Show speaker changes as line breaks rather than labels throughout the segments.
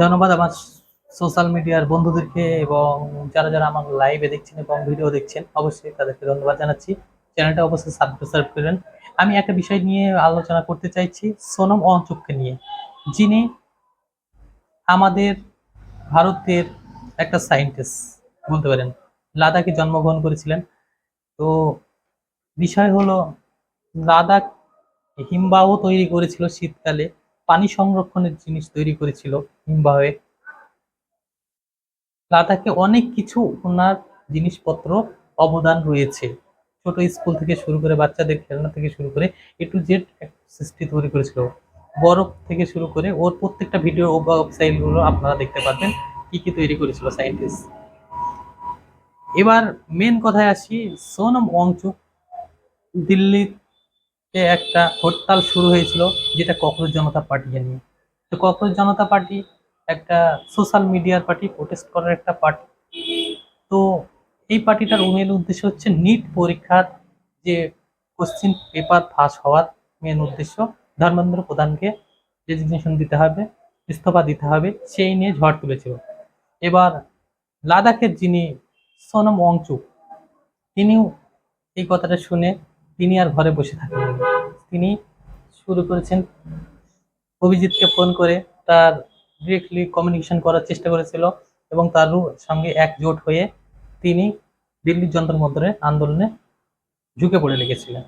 ধন্যবাদ আমার সোশ্যাল মিডিয়ার বন্ধুদেরকে এবং যারা যারা আমার লাইভে দেখছেন এবং ভিডিও দেখছেন, অবশ্যই তাদেরকে ধন্যবাদ জানাচ্ছি। চ্যানেলটা অবশ্যই সাবস্ক্রাইব করেন। আমি একটা বিষয় নিয়ে আলোচনা করতে চাইছি, সোনম ওয়াংচুককে নিয়ে, যিনি আমাদের ভারতের একটা সায়েন্টিস্ট বলতে পারেন, লাদাখে জন্মগ্রহণ করেছিলেন। তো বিষয় হলো, লাদাখ হিমবাহ তৈরি করেছিল শীতকালে, পানি সংরক্ষণের জিনিস তৈরি করেছিল হিমবাহে। লাদাখে অনেক কিছু ওনার জিনিসপত্র অবদান রয়েছে। ছোট স্কুল থেকে শুরু করে, বাচ্চাদের খেলনা থেকে শুরু করে এ টু জেড সৃষ্টি তৈরি করেছিল। বরফ থেকে শুরু করে ওর প্রত্যেকটা ভিডিও ওয়েবসাইটগুলো আপনারা দেখতে পারবেন কি কি তৈরি করেছিল সায়েন্টিস্ট। এবার মেন কথায় আসি, সোনম ওয়াংচুক, দিল্লিতে একটা হরতাল শুরু হয়েছিল যেটা ককরোচ জনতা পার্টিকে নিয়ে। তো ককরোচ জনতা পার্টি একটা সোশ্যাল মিডিয়ার পার্টি, প্রোটেস্ট করার একটা পার্টি। তো এই পার্টিটার মেন উদ্দেশ্য হচ্ছে নিট পরীক্ষার যে কোশ্চিন পেপার ফাঁস হওয়ার মেন উদ্দেশ্য, ধর্মেন্দ্র প্রধানকে রেজিগনেশন দিতে হবে, ইস্তফা দিতে হবে, সেই নিয়ে ঝড় তুলেছিল। এবার লাদাখের যিনি সোনম ওয়াংচুক, তিনিও এই কথাটা শুনে তিনি আর ঘরে বসে থাকেন। তিনি শুরু করেছেন অভিজিৎকে ফোন করে তার ডিরেক্টলি কমিউনিকেশন করার চেষ্টা করেছিল এবং তার সঙ্গে একজোট হয়ে তিনি দিল্লির যন্ত্র মন্ত্রের আন্দোলনে ঝুঁকে পড়ে লেগেছিলেন।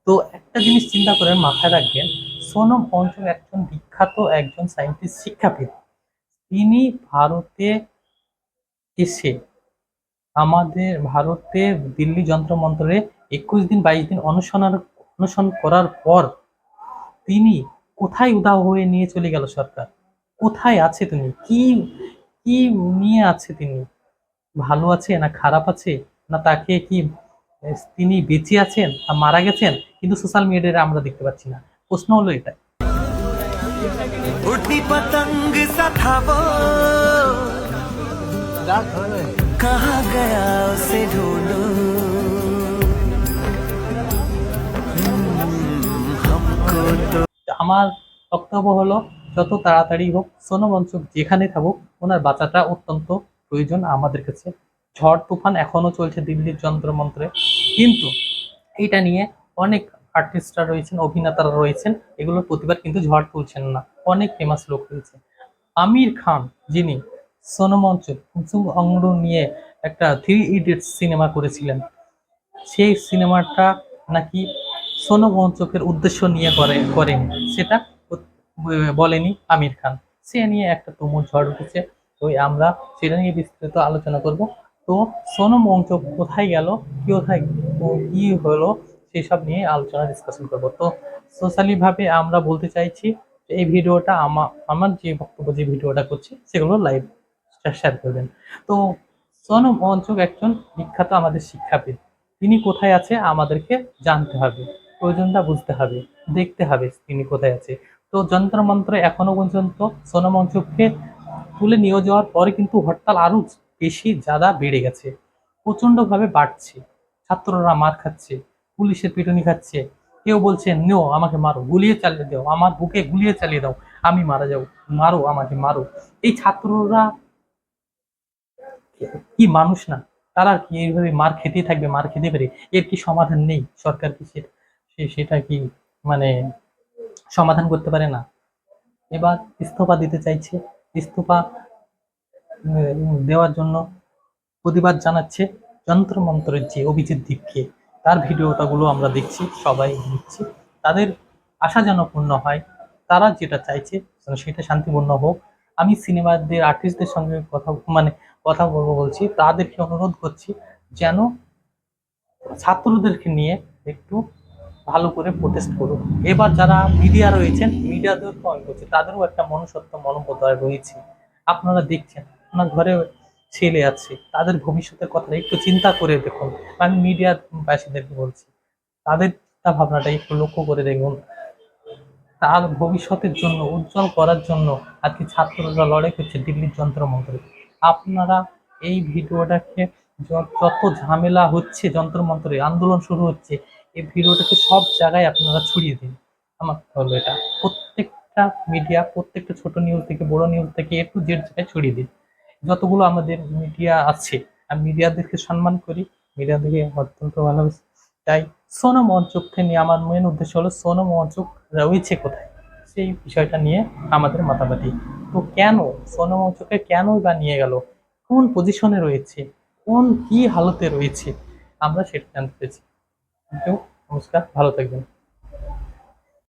তো একটা জিনিস চিন্তা করে মাথায় রাখবেন, সোনম ওয়াংচুক একজন বিখ্যাত একজন সায়েন্টিস্ট, শিক্ষাবিদ। তিনি ভারতে এসে আমাদের ভারতে দিল্লি যন্ত্র মন্ত্রে 21 দিন 22 দিন অনশন করার পর তিনি কোথায় উধাও হয়ে নিয়ে চলে গেল সরকার? কোথায় আছে তিনি? কি কি নিয়ে আছে তিনি? ভালো আছে না খারাপ আছে, না তাকে কি তিনি বেঁচে আছেন না মারা গেছেন? কিন্তু সোশ্যাল মিডিয়ায় আমরা দেখতে পাচ্ছি না। প্রশ্ন হলো এটা।
उड़ती पतंग सा था वो, कहाँ गया उसे ढूंढूं, हमको तो।
আমার বক্তব্য হলো, যত তাড়াতাড়ি হোক সোনম ওয়াংচুক যেখানে থাকুক, ওনার বাঁচাটা অত্যন্ত প্রয়োজন আমাদের কাছে। ঝড় তুফান এখনো চলছে দিল্লির যন্ত্র মন্ত্রে, কিন্তু এটা নিয়ে অনেক আর্টিস্টরা রয়েছেন, অভিনেতারা রয়েছেন, এগুলোর প্রতিবাদ কিন্তু ঝড় তুলছেন না। অনেক ফেমাস লোক রয়েছে। আমির খান, যিনি সোনম ওয়াংচুক কুসুম অঙ্গড়ু নিয়ে একটা 3 ইডিয়টস সিনেমা করেছিলেন, সেই সিনেমাটা নাকি সোনম ওয়াংচুকের উদ্দেশ্য নিয়ে করেন, সেটা বলেনি আমির খান। সে নিয়ে একটা তুমুল ঝড় উঠেছে। তো আমরা সেটা নিয়ে বিস্তারিত আলোচনা করব। তো সোনম ওয়াংচুক কোথায় গেল, কোথায় কি হলো, সেসব নিয়ে আলোচনা ডিসকাশন করব। তো সোশ্যালি ভাবে আমরা বলতে চাইছি যে এই ভিডিওটা আমার যে বক্তব্য, যে ভিডিওটা করছি সেগুলো লাইভ শেয়ার করবেন। তো সোনম ওয়াংচুক একজন বিখ্যাত আমাদের শিক্ষাবিদ। তিনি কোথায় আছে আমাদেরকে জানতে হবে, প্রয়োজনটা বুঝতে হবে, দেখতে হবে তিনি কোথায় আছে। তো যন্ত্রমন্ত্র এখনো পর্যন্ত সোনম ওয়াংচুককে তুলে নিয়ে যাওয়ার পরে কিন্তু হরতাল আরো বেশি বেড়ে গেছে, প্রচন্ড ভাবে বাড়ছে। ছাত্ররা মার খাচ্ছে, পুলিশের পিটুনি খাচ্ছে, কেউ বলছে নো আমাকে মারো, গুলিয়ে চালিয়ে দাও, আমার বুকে গুলিয়ে চালিয়ে দাও, আমি মারা যাবো, মারো আমাকে মারো। এই ছাত্ররা কি মানুষ না? তারা কি এইভাবে মার খেতেই থাকবে, মার খেতে পারে? এর কি সমাধান নেই? সরকার কি সেটা কি মানে সমাধান করতে পারে না? এবার ইস্তফা দিতে চাইছে, ইস্তফা দেওয়ার জন্য প্রতিবাদ জানাচ্ছে যন্ত্রমন্ত্রের যে অভিজিৎ দীপকে, তার ভিডিওটাগুলো আমরা দেখছি, সবাই দেখছি। তাদের আশা যেন পূর্ণ হয়, তারা যেটা চাইছে সেটা শান্তিপূর্ণ হোক। আমি সিনেমাদের আর্টিস্টদের সঙ্গে কথা বলবো বলছি, তাদেরকে অনুরোধ করছি যেন ছাত্রদেরকে নিয়ে একটু ভালো করে প্রোটেস্ট করুক। এবার যারা মিডিয়া রয়েছেন, মিডিয়াদেরকে অন করছে, তাদেরও একটা মনুষ্যত্ব মনোবলয় রয়েছে। আপনারা দেখছেন আপনার ঘরে ছেলে আছে, তাদের ভবিষ্যতের কথা একটু চিন্তা করে দেখুন। আমি মিডিয়ার বাসীদেরকে বলছি, তাদের চিন্তা ভাবনাটা একটু লক্ষ্য করে দেখুন। তার ভবিষ্যতের জন্য, উজ্জ্বল করার জন্য আজকে ছাত্ররা লড়াই করছে দিল্লির যন্ত্র মন্ত্রে। আপনারা এই ভিডিওটাকে, যত ঝামেলা হচ্ছে যন্ত্র মন্ত্রে, আন্দোলন শুরু হচ্ছে, এই ভিডিওটাকে সব জায়গায় আপনারা ছড়িয়ে দিন। আমার কথা হলো এটা, প্রত্যেকটা মিডিয়া, প্রত্যেকটা ছোট নিউজ থেকে বড় নিউজ থেকে একটু জেড জায়গায় ছড়িয়ে দিন। যতগুলো আমাদের মিডিয়া আছে, আমি মিডিয়াদেরকে সম্মান করি, মিডিয়াদেরকে অত্যন্ত ভালোবাসি। তাই সোনম ওয়াংচুককে নিয়ে আমার মেন উদ্দেশ্য হলো সোনম ওয়াংচুক রয়েছে কোথায়, সেই বিষয়টা নিয়ে আমাদের মাতামাতি। তো কেন সোনম ওয়াংচুককে কেনই বা নিয়ে গেল, কোন পজিশনে রয়েছে, কোন কি হালতে রয়েছে, আমরা সেটা জানতে পেরেছি। নমস্কার, ভালো থাকবেন।